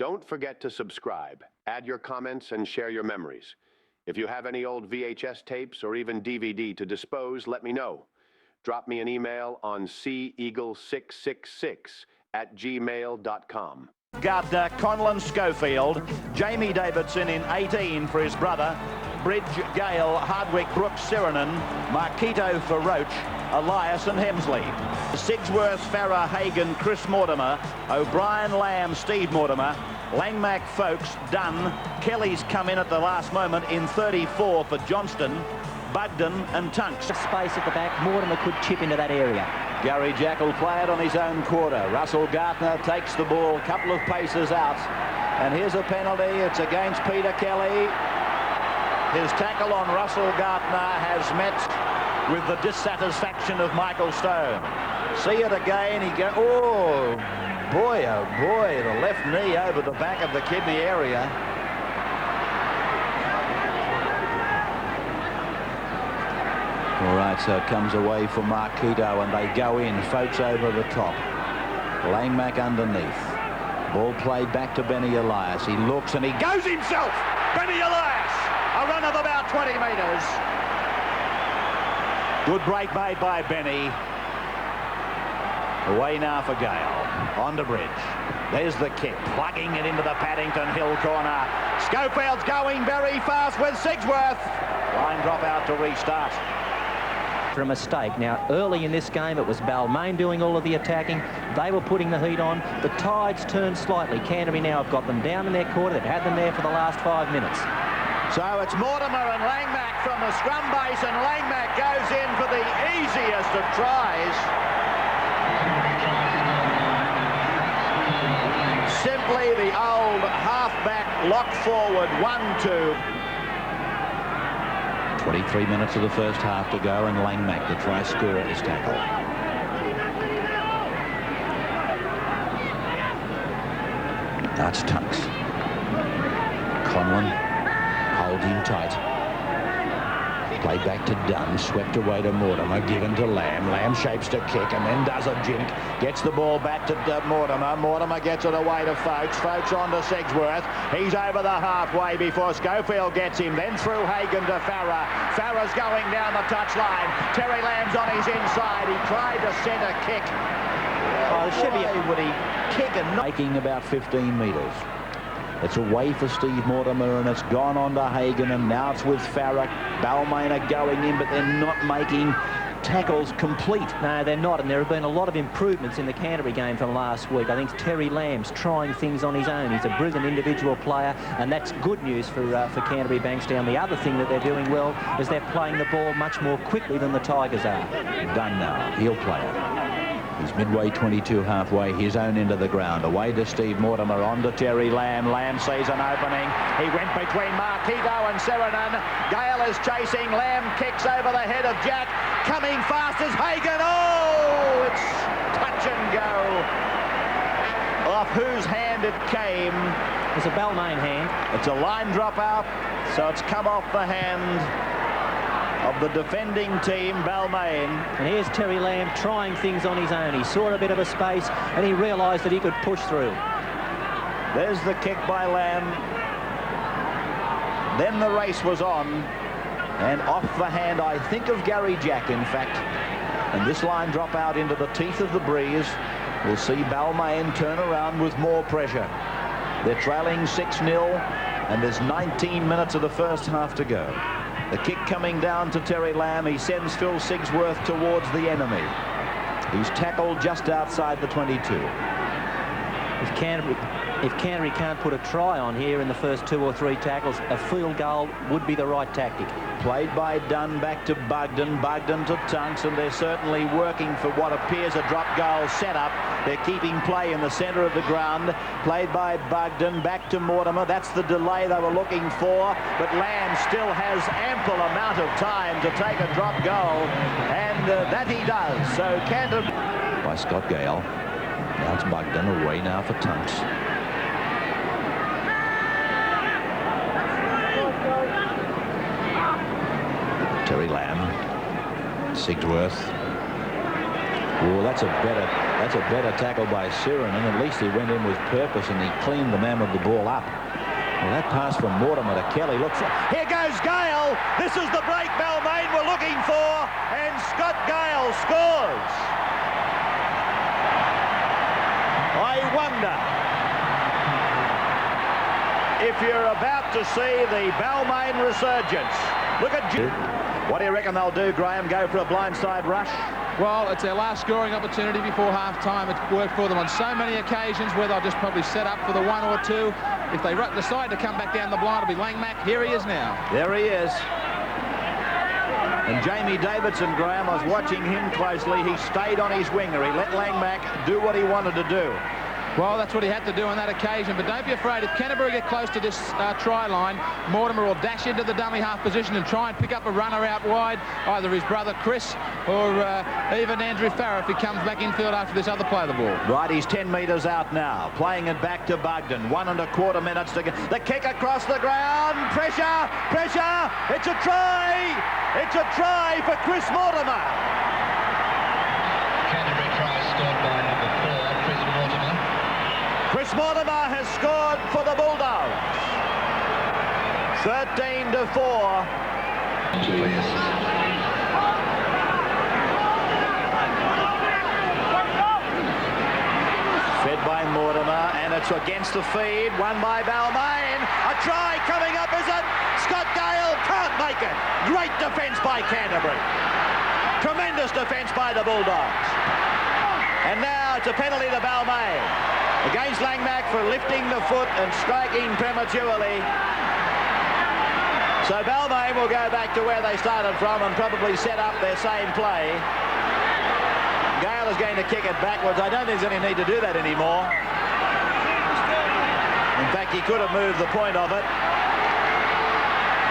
Don't forget to subscribe, add your comments, and share your memories. If you have any old VHS tapes or even DVD to dispose, let me know. Drop me an email on seaeagle666@gmail.com. Gardner, Conlon Schofield, Jamie Davidson in 18 for his brother, Bridge, Gale, Hardwick, Brooks, Siranen, Marquito for Roach, Elias and Hemsley. Sigsworth, Farah, Hagan, Chris Mortimer, O'Brien, Lamb, Steve Mortimer, Langmack, Folks, Dunn. Kelly's come in at the last moment in 34 for Johnston, Bugden and Tunks. Space at the back, Mortimer could chip into that area. Gary Jack will play it on his own quarter. Russell Gartner takes the ball a couple of paces out. And here's a penalty. It's against Peter Kelly. His tackle on Russell Gartner has met with the dissatisfaction of Michael Stone. See it again. He goes, oh boy, the left knee over the back of the kidney area. All right, so it comes away for Marquito and they go in. Folks over the top. Langmack underneath. Ball played back to Benny Elias. He looks and he goes himself. Benny Elias. A run of about 20 metres. Good break made by Benny. Away now for Gale. On to Bridge. There's the kick. Plugging it into the Paddington Hill corner. Schofield's going very fast with Sigsworth. Line drop out to restart. For a mistake. Now, early in this game, it was Balmain doing all of the attacking. They were putting the heat on. The tides turned slightly. Canterbury now have got them down in their quarter. They've had them there for the last 5 minutes. So it's Mortimer and Langmack from the scrum base, and Langmack goes in for the easiest of tries. Simply the old halfback lock forward 1-2. 23 minutes of the first half to go, and Langmack, the try scorer, is tackled. That's Tunks. Conlon holds him tight. Played back to Dunn, swept away to Mortimer, given to Lamb. Lamb shapes to kick and then does a jink. Gets the ball back to Mortimer. Mortimer gets it away to Folks. Folks on to Sigsworth. He's over the halfway before Schofield gets him. Then through Hagan to Farah. Farah's going down the touchline. Terry Lamb's on his inside. He tried to set a kick. Oh, should be would he kick and not making about 15 metres. It's away for Steve Mortimer and it's gone on to Hagan, and now it's with Farah. Balmain are going in, but they're not making tackles complete. No, they're not, and there have been a lot of improvements in the Canterbury game from last week. I think Terry Lamb's trying things on his own. He's a brilliant individual player, and that's good news for Canterbury Bankstown. The other thing that they're doing well is they're playing the ball much more quickly than the Tigers are. Done now. He'll play it. He's midway 22 halfway, his own into the ground. Away to Steve Mortimer, on to Terry Lamb. Lamb sees an opening. He went between Marquito and Siranen. Gale is chasing. Lamb kicks over the head of Jack. Coming fast is Hagan. Oh, it's touch and go. Off whose hand it came. It's a Balmain hand. It's a line drop out, so it's come off the hand of the defending team, Balmain. And here's Terry Lamb trying things on his own. He saw a bit of a space and he realised that he could push through. There's the kick by Lamb. Then the race was on, and off the hand, I think, of Gary Jack, in fact. And this line drop out into the teeth of the breeze. We'll see Balmain turn around with more pressure. They're trailing 6-0, and there's 19 minutes of the first half to go. The kick coming down to Terry Lamb. He sends Phil Sigsworth towards the enemy. He's tackled just outside the 22. If Canterbury can't put a try on here in the first 2 or 3 tackles, a field goal would be the right tactic. Played by Dunn back to Bugden, Bugden to Tunks, and they're certainly working for what appears a drop goal setup. They're keeping play in the centre of the ground. Played by Bugden, back to Mortimer. That's the delay they were looking for, but Lamb still has ample amount of time to take a drop goal, and that he does. So Canterbury by Scott Gale. Now it's Bugden, away now for Tunks. Terry Lamb, Sigsworth, Well, that's a better tackle by Siren, and at least he went in with purpose and he cleaned the man with the ball up. Well, that pass from Mortimer to Kelly. Look, here goes Gale. This is the break Balmain were looking for, and Scott Gale scores. I wonder if you're about to see the Balmain resurgence. Look at you. What do you reckon they'll do, Graham? Go for a blindside rush? Well, it's their last scoring opportunity before half-time. It's worked for them on so many occasions where they'll just probably set up for the 1 or 2. If they decide to come back down the blind, it'll be Langmack. Here he is now. There he is. And Jamie Davidson, Graham, I was watching him closely. He stayed on his winger. He let Langmack do what he wanted to do. Well, that's what he had to do on that occasion. But don't be afraid. If Canterbury get close to this try line, Mortimer will dash into the dummy half position and try and pick up a runner out wide, either his brother Chris or even Andrew Farrer if he comes back infield after this other play of the ball. Right, he's 10 metres out now. Playing it back to Bugden. 1 1/4 minutes to go. The kick across the ground. Pressure! Pressure! It's a try! It's a try for Chris Mortimer. Canterbury try scored by number 4, Chris Mortimer. Chris Mortimer has scored for the Bulldogs. 13-4. Fed by Mortimer, and it's against the feed. Won by Balmain. A try coming up, is it? Scott Gale can't make it. Great defence by Canterbury. Tremendous defence by the Bulldogs. And now it's a penalty to Balmain against Langmack for lifting the foot and striking prematurely. So Balmain will go back to where they started from and probably set up their same play. Gale is going to kick it backwards. I don't think there's any need to do that anymore. In fact, he could have moved the point of it.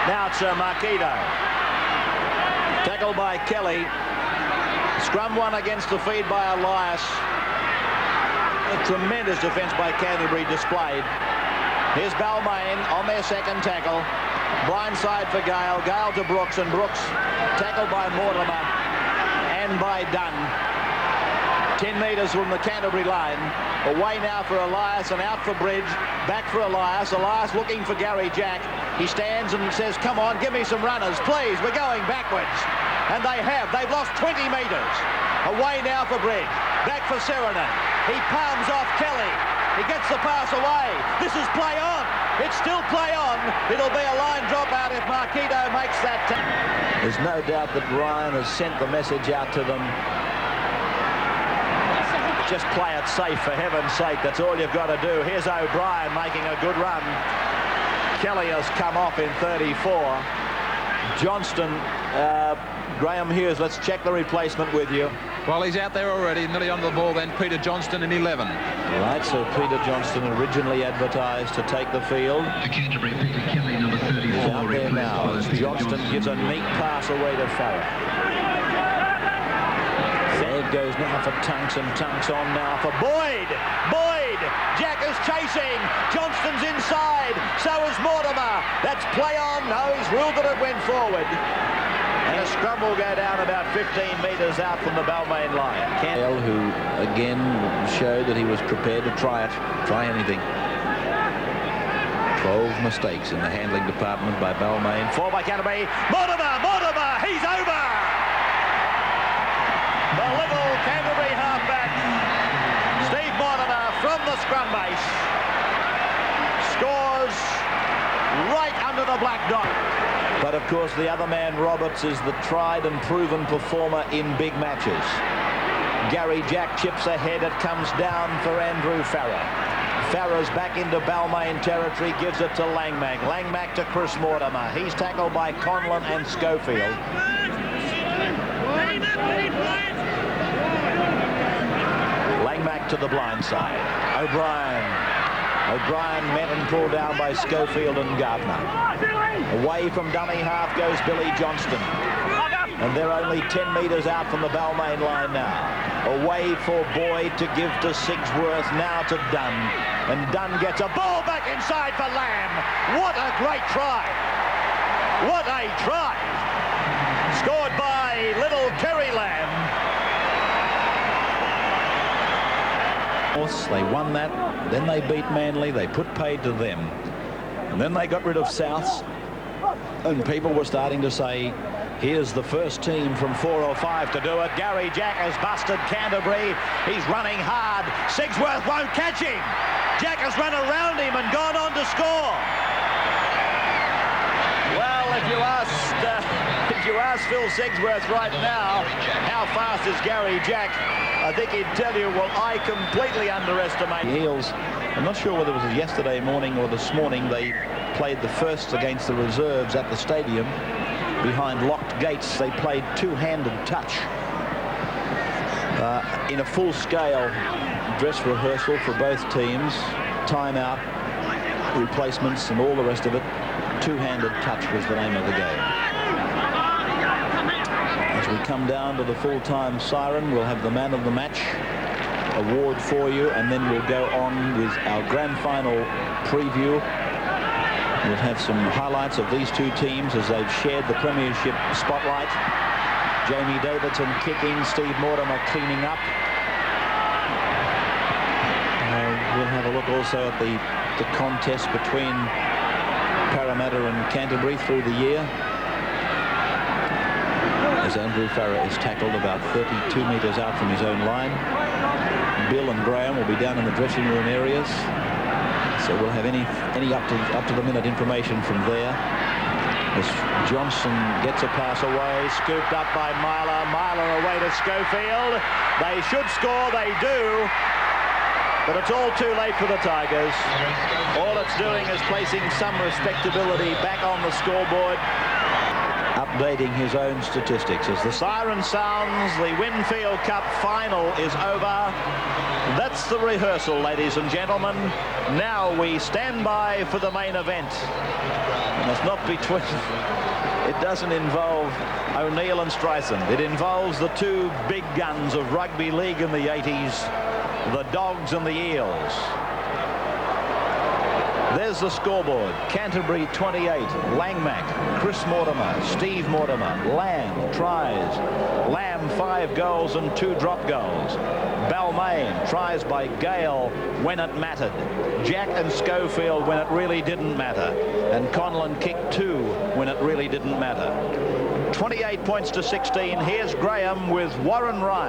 Now it's Marquito. Tackled by Kelly. Scrum one against the feed by Elias. A tremendous defence by Canterbury displayed. Here's Balmain on their second tackle. Blindside for Gale. Gale to Brooks, and Brooks tackled by Mortimer and by Dunn. 10 metres from the Canterbury line. Away now for Elias and out for Bridge. Back for Elias. Elias looking for Gary Jack. He stands and says, come on, give me some runners, please. We're going backwards. And they have. They've lost 20 metres. Away now for Bridge. Back for Sirenen. He palms off Kelly. He gets the pass away. This is play on. It's still play on. It'll be a line dropout if Marquito makes that. There's no doubt that Ryan has sent the message out to them. Just play it safe, for heaven's sake. That's all you've got to do. Here's O'Brien making a good run. Kelly has come off in 34. Johnston, Graham Hughes, let's check the replacement with you. Well, he's out there already, nearly on the ball then. Peter Johnston in 11. Right, so Peter Johnston originally advertised to take the field. For Canterbury, Peter Kelly, number 34. He's out there now as Johnston gives a neat pass away to Farrer. There goes now for Tunks, and Tunks on now for Boyd. Boyd! Jack is chasing. Johnston's inside. So is Mortimer. That's play on. No, he's ruled that it went forward. And a scrum will go down about 15 metres out from the Balmain line. Gale, who again showed that he was prepared to try anything. 12 mistakes in the handling department by Balmain. 4 by Canterbury. Mortimer! He's over! The little Canterbury halfback, Steve Mortimer, from the scrum base, scores right under the black dot. But of course the other man, Roberts, is the tried and proven performer in big matches. Gary Jack chips ahead. It comes down for Andrew Farrer. Farrer's back into Balmain territory, gives it to Langmack. Langmack to Chris Mortimer. He's tackled by Conlon and Schofield. Langmack to the blind side. O'Brien met and pulled down by Schofield and Gardner. Away from dummy half goes Billy Johnston. And they're only 10 metres out from the Balmain line now. Away for Boyd to give to Sigsworth, now to Dunn. And Dunn gets a ball back inside for Lamb. What a great try. What a try. Scored by little Kerry Lamb. Souths. They won that. Then they beat Manly. They put paid to them. And then they got rid of Souths. And people were starting to say, here's the first team from 4 or 5 to do it. Gary Jack has busted Canterbury. He's running hard. Sigsworth won't catch him. Jack has run around him and gone on to score. Well, if you ask Phil Sigsworth right now, how fast is Gary Jack? I think he'd tell you, well, I completely underestimate. The Eels, I'm not sure whether it was yesterday morning or this morning, they played the first against the reserves at the stadium. Behind locked gates, they played two-handed touch in a full-scale dress rehearsal for both teams. Timeout, replacements, and all the rest of it. Two-handed touch was the name of the game. As we come down to the full-time siren, we'll have the man of the match award for you, and then we'll go on with our grand final preview. We'll have some highlights of these two teams as they've shared the premiership spotlight. Jamie Davidson kicking, Steve Mortimer cleaning up. We'll have a look also at the contest between Parramatta and Canterbury through the year. As Andrew Farrer is tackled about 32 metres out from his own line. Bill and Graham will be down in the dressing room areas. So we'll have any up to the minute information from there. As Johnson gets a pass away, scooped up by Myler. Myler away to Schofield. They should score, they do. But it's all too late for the Tigers. All it's doing is placing some respectability back on the scoreboard. Updating his own statistics. As the siren sounds, the Winfield Cup final is over. That's the rehearsal, ladies and gentlemen. Now we stand by for the main event. It must not be twisted. It doesn't involve O'Neill and Streisand. It involves the two big guns of rugby league in the 80s, the Dogs and the Eels. There's the scoreboard. Canterbury 28, Langmack, Chris Mortimer, Steve Mortimer, Lamb tries. Lamb 5 goals and 2 drop goals. Balmain tries by Gale when it mattered. Jack and Schofield when it really didn't matter. And Conlon kicked 2 when it really didn't matter. 28 points to 16. Here's Graham with Warren Ryan.